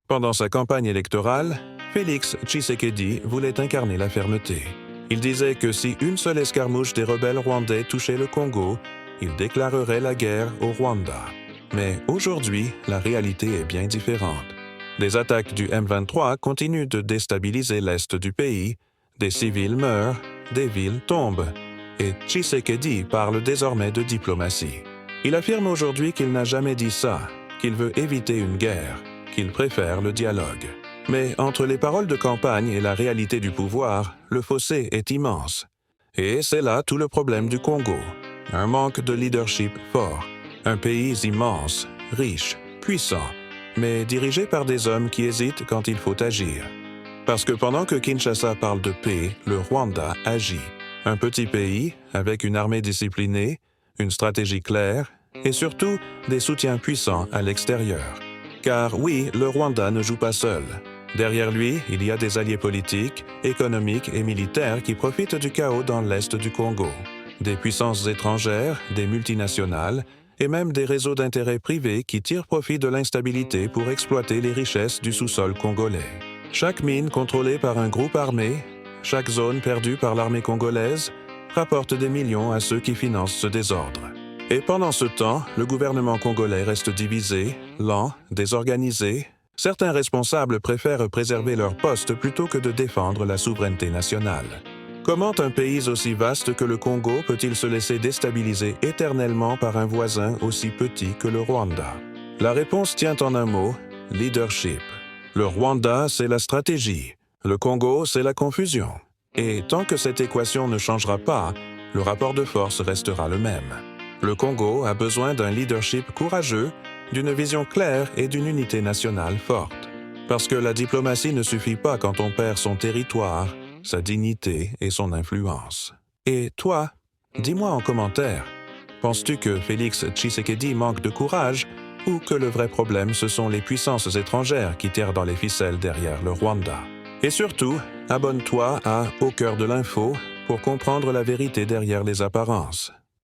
Pendant sa campagne électorale, Félix Tshisekedi voulait incarner la fermeté. Il disait que si une seule escarmouche des rebelles rwandais touchait le Congo, il déclarerait la guerre au Rwanda. Mais aujourd'hui, la réalité est bien différente. Les attaques du M23 continuent de déstabiliser l'est du pays, des civils meurent, des villes tombent, et Tshisekedi parle désormais de diplomatie. Il affirme aujourd'hui qu'il n'a jamais dit ça, qu'il veut éviter une guerre, qu'il préfère le dialogue. Mais entre les paroles de campagne et la réalité du pouvoir, le fossé est immense. Et c'est là tout le problème du Congo. Un manque de leadership fort, un pays immense, riche, puissant, mais dirigé par des hommes qui hésitent quand il faut agir. Parce que pendant que Kinshasa parle de paix, le Rwanda agit. Un petit pays, avec une armée disciplinée, une stratégie claire, et surtout des soutiens puissants à l'extérieur. Car oui, le Rwanda ne joue pas seul. Derrière lui, il y a des alliés politiques, économiques et militaires qui profitent du chaos dans l'est du Congo. Des puissances étrangères, des multinationales, et même des réseaux d'intérêts privés qui tirent profit de l'instabilité pour exploiter les richesses du sous-sol congolais. Chaque mine contrôlée par un groupe armé, chaque zone perdue par l'armée congolaise, rapporte des millions à ceux qui financent ce désordre. Et pendant ce temps, le gouvernement congolais reste divisé, lent, désorganisé. Certains responsables préfèrent préserver leur poste plutôt que de défendre la souveraineté nationale. Comment un pays aussi vaste que le Congo peut-il se laisser déstabiliser éternellement par un voisin aussi petit que le Rwanda? La réponse tient en un mot, leadership. Le Rwanda, c'est la stratégie. Le Congo, c'est la confusion. Et tant que cette équation ne changera pas, le rapport de force restera le même. Le Congo a besoin d'un leadership courageux, d'une vision claire et d'une unité nationale forte. Parce que la diplomatie ne suffit pas quand on perd son territoire, sa dignité et son influence. Et toi, dis-moi en commentaire, penses-tu que Félix Tshisekedi manque de courage ou que le vrai problème ce sont les puissances étrangères qui tirent dans les ficelles derrière le Rwanda? Et surtout, abonne-toi à Au cœur de l'info pour comprendre la vérité derrière les apparences.